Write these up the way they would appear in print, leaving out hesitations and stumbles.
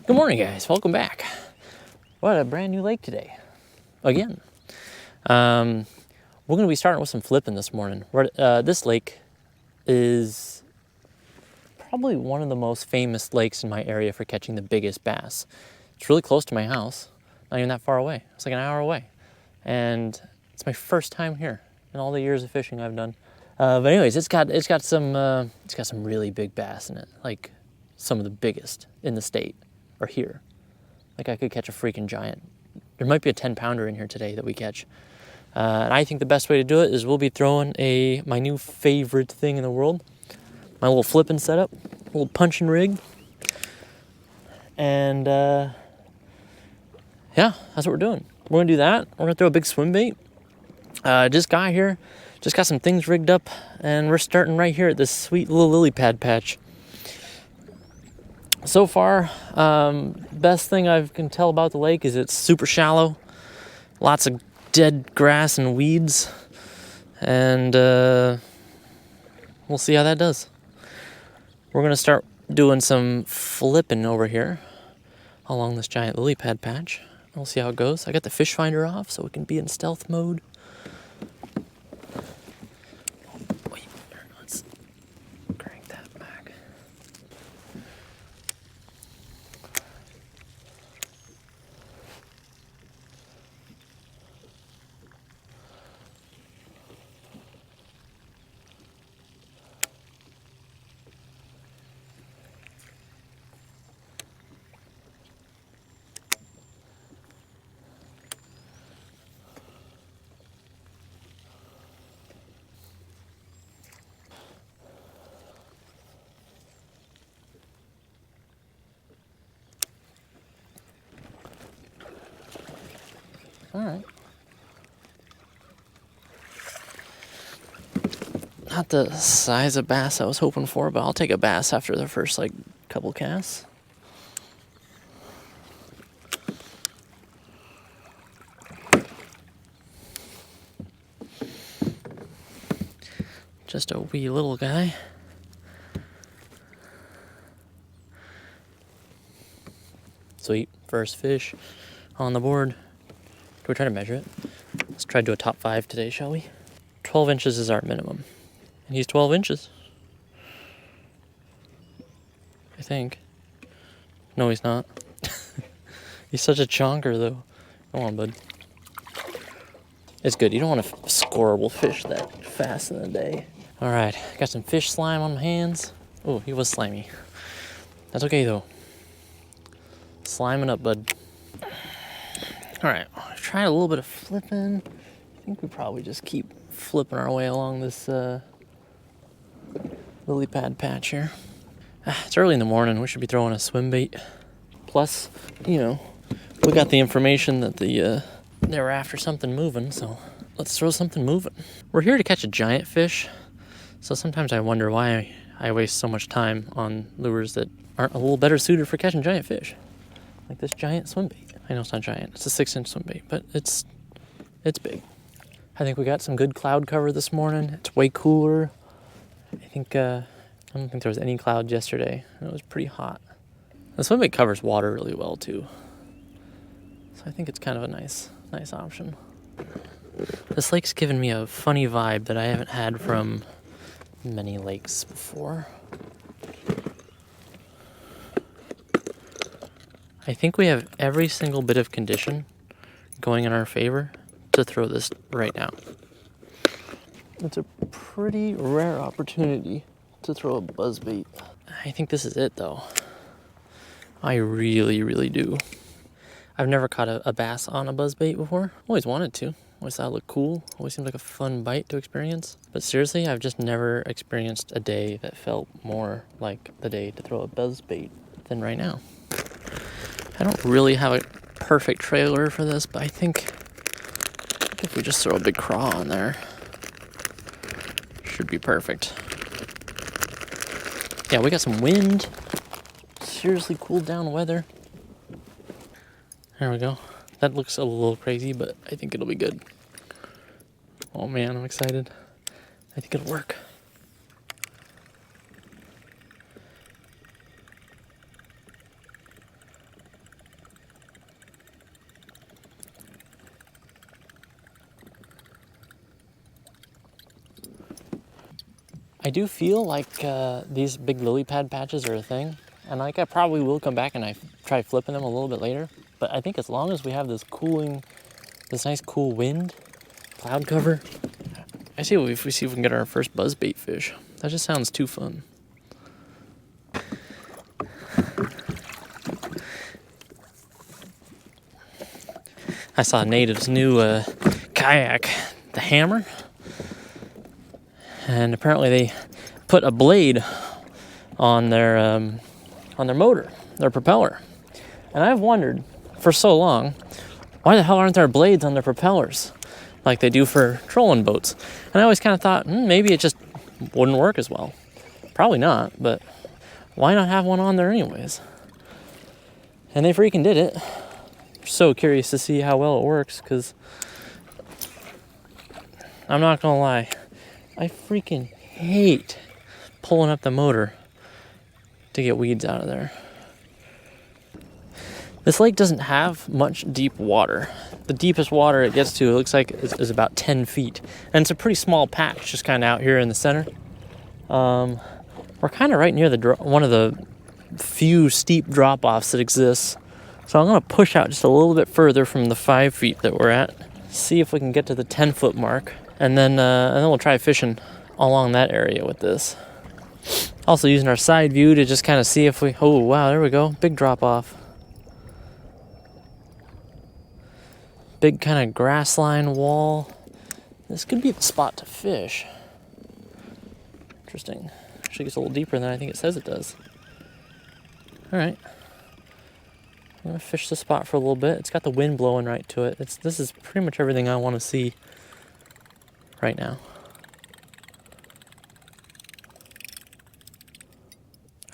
Good morning, guys. Welcome back. What a brand new lake today. Again. We're going to be starting with some flipping this morning. This lake is probably one of the most famous lakes in my area for catching the biggest bass. It's really close to my house. Not even that far away. It's like an hour away. And it's my first time here in all the years of fishing I've done. But anyways, it's got some really big bass in it. Like some of the biggest in the state are here. Like I could catch a freaking giant. There might be a 10-pounder in here today that we catch. And I think the best way to do it is we'll be throwing my new favorite thing in the world. My little flipping setup. A little punching rig. And yeah, that's what we're doing. We're going to do that. We're going to throw a big swim bait. Just got here. Just got some things rigged up. And we're starting right here at this sweet little lily pad patch. So far, best thing I can tell about the lake is it's super shallow. Lots of dead grass and weeds. And we'll see how that does. We're going to start doing some flipping over here along this giant lily pad patch. We'll see how it goes. I got the fish finder off so we can be in stealth mode. Wait, let's crank that back. All right. Not the size of bass I was hoping for, but I'll take a bass after the first, couple casts. Just a wee little guy. Sweet, first fish on the board. Do we try to measure it? Let's try to do a top 5 today, shall we? 12 inches is our minimum. And he's 12 inches. I think. No, he's not. He's such a chonker, though. Come on, bud. It's good. You don't want to scoreable fish that fast in the day. All right, got some fish slime on my hands. Oh, he was slimy. That's okay, though. Sliming up, bud. All right, tried a little bit of flipping. I think we probably just keep flipping our way along this lily pad patch here. It's early in the morning. We should be throwing a swim bait. Plus, we got the information that they were after something moving, so let's throw something moving. We're here to catch a giant fish, so sometimes I wonder why I waste so much time on lures that aren't a little better suited for catching giant fish. Like this giant swim bait. I know it's not giant. It's a 6-inch swim bait, but it's big. I think we got some good cloud cover this morning. It's way cooler. I don't think there was any cloud yesterday. It was pretty hot. The swim bait covers water really well too. So I think it's kind of a nice option. This lake's given me a funny vibe that I haven't had from many lakes before. I think we have every single bit of condition going in our favor to throw this right now. It's a pretty rare opportunity to throw a buzzbait. I think this is it, though. I really, really do. I've never caught a bass on a buzzbait before. Always wanted to. Always thought it looked cool. Always seemed like a fun bite to experience. But seriously, I've just never experienced a day that felt more like the day to throw a buzzbait than right now. I don't really have a perfect trailer for this, but I think if we just throw a big craw on there, should be perfect. Yeah, we got some wind. Seriously cooled down weather. There we go. That looks a little crazy, but I think it'll be good. Oh man, I'm excited. I think it'll work. I do feel like these big lily pad patches are a thing. And like I probably will come back and try flipping them a little bit later. But I think as long as we have this nice cool wind, cloud cover, I see if we see if we can get our first buzzbait fish. That just sounds too fun. I saw Native's new kayak, the Hammer, and apparently they put a blade on their motor, their propeller. And I've wondered for so long, why the hell aren't there blades on their propellers like they do for trolling boats? And I always kind of thought, maybe it just wouldn't work as well. Probably not, but why not have one on there anyways? And they freaking did it. So curious to see how well it works, because I'm not gonna lie, I freaking hate pulling up the motor to get weeds out of there. This lake doesn't have much deep water. The deepest water it gets to, it looks like, is about 10 feet. And it's a pretty small patch, just kind of out here in the center. We're kind of right near one of the few steep drop-offs that exists. So I'm going to push out just a little bit further from the 5 feet that we're at. See if we can get to the 10-foot mark. And then we'll try fishing along that area with this. Also using our side view to just kind of see if we... Oh, wow, there we go. Big drop-off. Big kind of grass line wall. This could be the spot to fish. Interesting. Actually gets a little deeper than I think it says it does. Alright. I'm going to fish the spot for a little bit. It's got the wind blowing right to it. This is pretty much everything I want to see right now.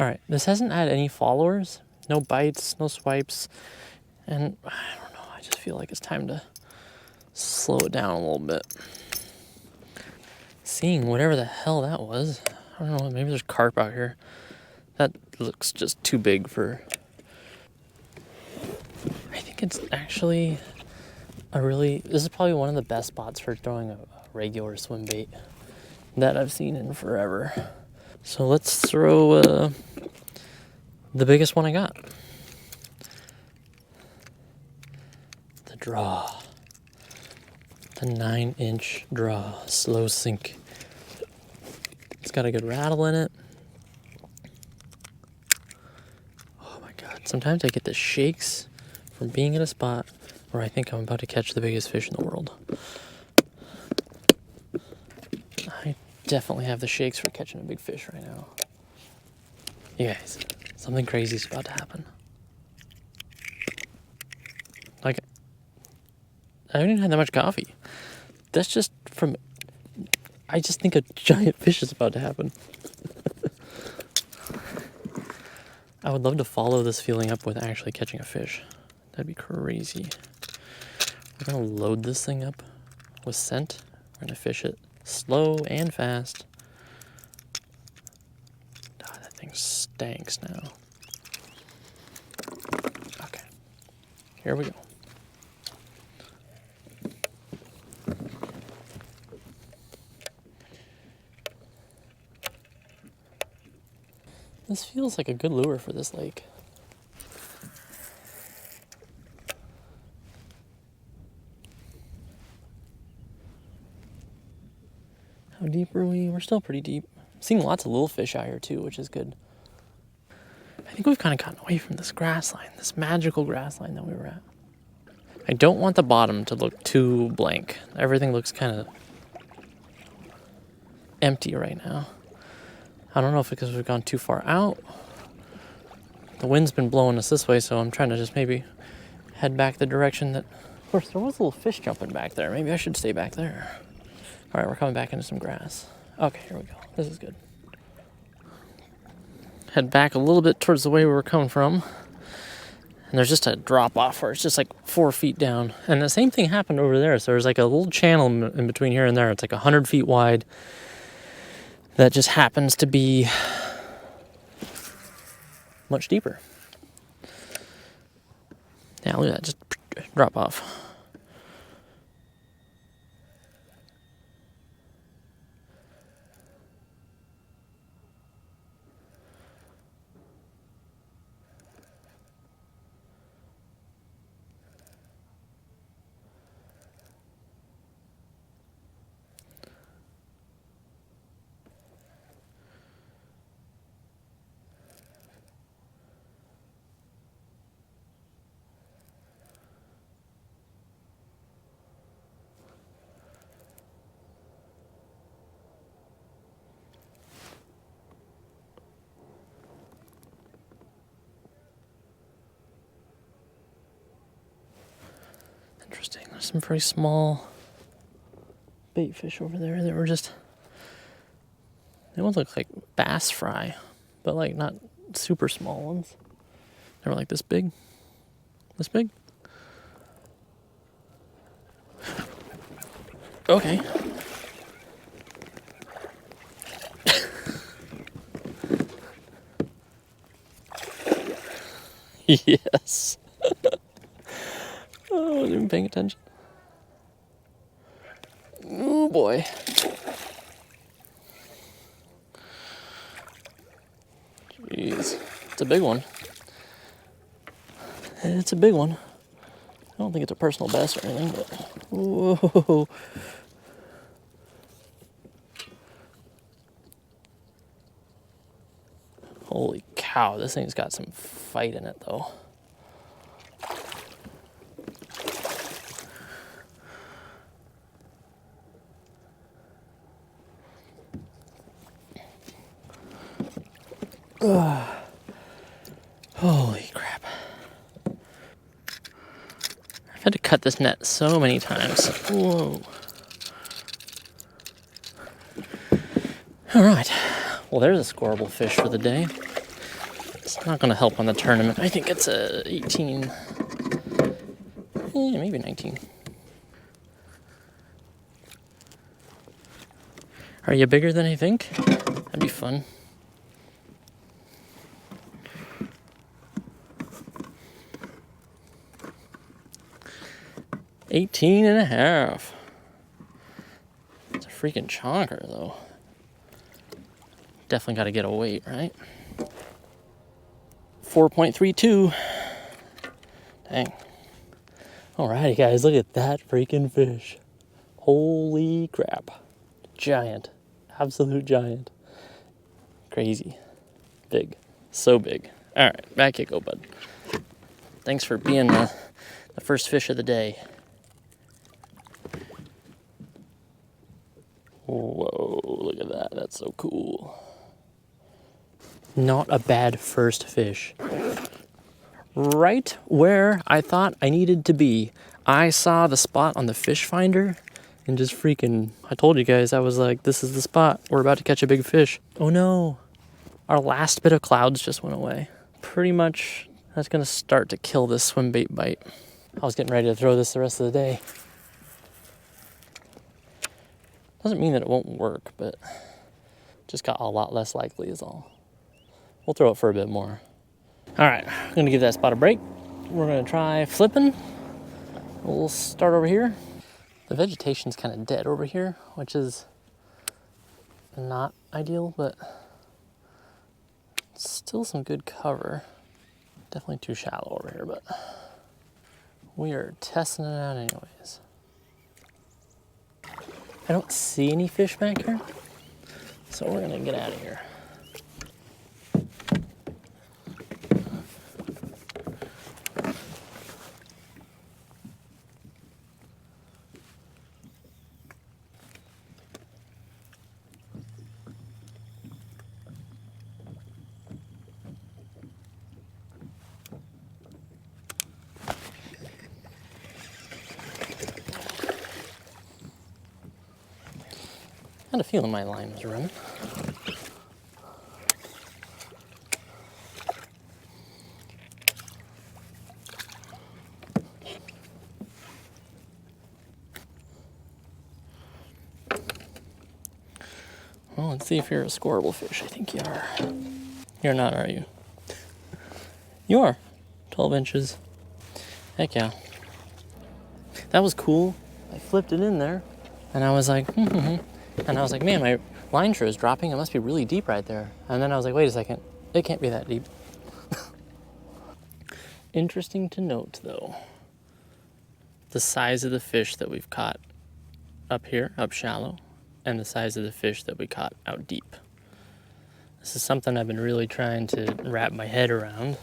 Alright, this hasn't had any followers. No bites, no swipes. And I don't know, I just feel like it's time to slow it down a little bit. Seeing whatever the hell that was. I don't know, maybe there's carp out here. That looks just too big for... I think it's actually this is probably one of the best spots for throwing a regular swim bait that I've seen in forever. So let's throw the biggest one I got. The draw. The 9-inch draw, slow sink. It's got a good rattle in it. Oh my God, sometimes I get the shakes from being in a spot where I think I'm about to catch the biggest fish in the world. I definitely have the shakes for catching a big fish right now. You guys, something crazy is about to happen. Like, I haven't even had that much coffee. That's just from... I just think a giant fish is about to happen. I would love to follow this feeling up with actually catching a fish. That'd be crazy. We're gonna load this thing up with scent. We're gonna fish it slow and fast. God, that thing stinks now. Okay, here we go. This feels like a good lure for this lake. How deep are we? We're still pretty deep. I'm seeing lots of little fish out here too, which is good. I think we've kind of gotten away from this grass line, this magical grass line that we were at. I don't want the bottom to look too blank. Everything looks kind of empty right now. I don't know if it's because we've gone too far out. The wind's been blowing us this way, so I'm trying to just maybe head back the direction that... Of course, there was a little fish jumping back there. Maybe I should stay back there. All right, we're coming back into some grass. Okay, here we go. This is good. Head back a little bit towards the way we were coming from. And there's just a drop off where it's just like 4 feet down. And the same thing happened over there. So there's like a little channel in between here and there. It's like 100 feet wide. That just happens to be much deeper. Yeah, look at that, just drop off. Interesting. There's some very small bait fish over there that were just, they almost look like bass fry, but like not super small ones. They were like this big. This big? Okay. Yes. Oh, I wasn't even paying attention. Oh boy. Jeez. It's a big one. It's a big one. I don't think it's a personal best or anything, but whoa. Holy cow, this thing's got some fight in it though. Ugh. Holy crap. I've had to cut this net so many times. Whoa. All right. Well, there's a scoreable fish for the day. It's not going to help on the tournament. I think it's a 18. Yeah, maybe 19. Are you bigger than I think? That'd be fun. $18.5. It's a freaking chonker though. Definitely got to get a weight, right? 4.32. Dang. Alrighty guys, look at that freaking fish. Holy crap. Giant. Absolute giant. Crazy. Big. So big. Alright, back you go, bud. Thanks for being the first fish of the day. Whoa, look at that. That's so cool. Not a bad first fish. Right where I thought I needed to be. I saw the spot on the fish finder and just freaking, I told you guys, I was like, this is the spot. We're about to catch a big fish. Oh no. Our last bit of clouds just went away. Pretty much, that's gonna start to kill this swim bait bite. I was getting ready to throw this the rest of the day. Doesn't mean that it won't work, but just got a lot less likely is all. We'll throw it for a bit more. All right, I'm gonna give that spot a break. We're gonna try flipping. We'll start over here. The vegetation's kind of dead over here, which is not ideal, but still some good cover. Definitely too shallow over here, but we are testing it out anyways. I don't see any fish back here, so we're gonna get out of here. I had a feeling my line was running. Well, let's see if you're a scoreable fish. I think you are. You're not, are you? You are. 12 inches. Heck yeah. That was cool. I flipped it in there, and I was like, And I was like, man, my line sure is dropping. It must be really deep right there. And then I was like, wait a second. It can't be that deep. Interesting to note, though, the size of the fish that we've caught up here, up shallow, and the size of the fish that we caught out deep. This is something I've been really trying to wrap my head around.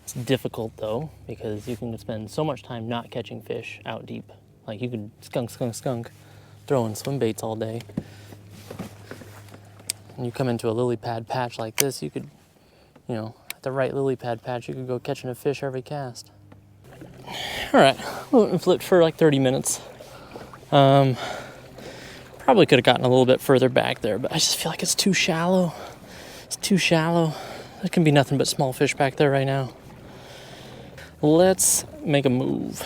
It's difficult, though, because you can spend so much time not catching fish out deep. Like, you could skunk, throwing swim baits all day. And you come into a lily pad patch like this, you could, at the right lily pad patch, you could go catching a fish every cast. All right, we went and flipped for like 30 minutes. Probably could have gotten a little bit further back there, but I just feel like it's too shallow. It's too shallow. There can be nothing but small fish back there right now. Let's make a move.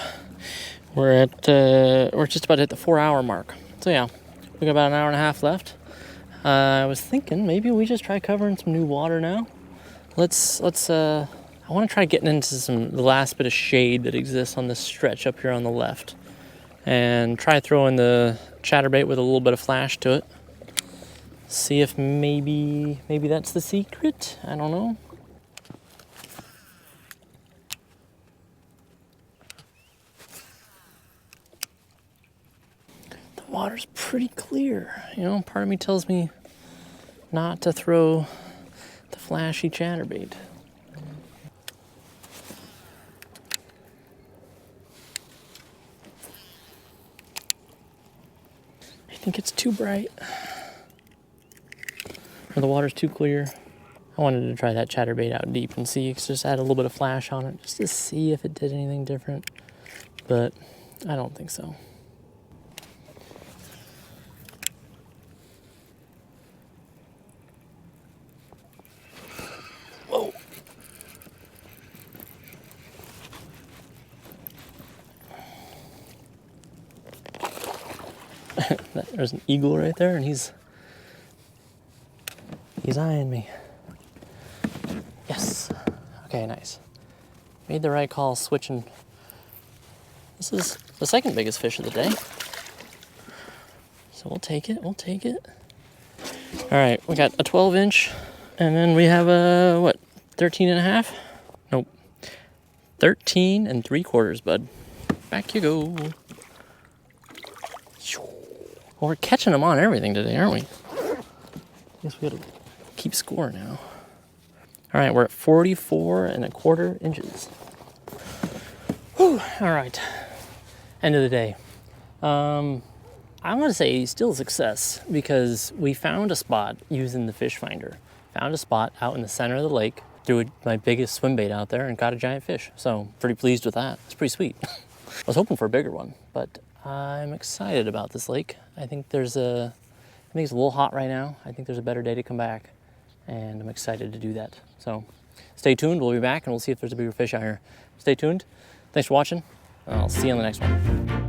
We're just about to hit the 4-hour mark. So yeah, we got about an hour and a half left. I was thinking maybe we just try covering some new water now. I want to try getting into the last bit of shade that exists on this stretch up here on the left, and try throwing the chatterbait with a little bit of flash to it. See if maybe that's the secret. I don't know. The water's pretty clear. You know, part of me tells me not to throw the flashy chatterbait. I think it's too bright. Or the water's too clear. I wanted to try that chatterbait out deep and see, just add a little bit of flash on it, just to see if it did anything different. But I don't think so. Whoa. There's an eagle right there, and he's eyeing me. Yes. Okay, nice. Made the right call switching. This is the second biggest fish of the day. So we'll take it, All right, we got a 12-inch, and then we have a, what, 13 and a half? Nope. 13 3/4, bud. Back you go. Well, we're catching them on everything today, aren't we? I guess we gotta keep score now. All right, we're at 44 1/4 inches. Whew, all right, end of the day. I'm gonna say still a success, because we found a spot using the fish finder. Found a spot out in the center of the lake, threw my biggest swim bait out there and got a giant fish. So pretty pleased with that. It's pretty sweet. I was hoping for a bigger one, but I'm excited about this lake. I think it's a little hot right now. I think there's a better day to come back, and I'm excited to do that. So stay tuned. We'll be back, and we'll see if there's a bigger fish out here. Stay tuned. Thanks for watching. I'll see you on the next one.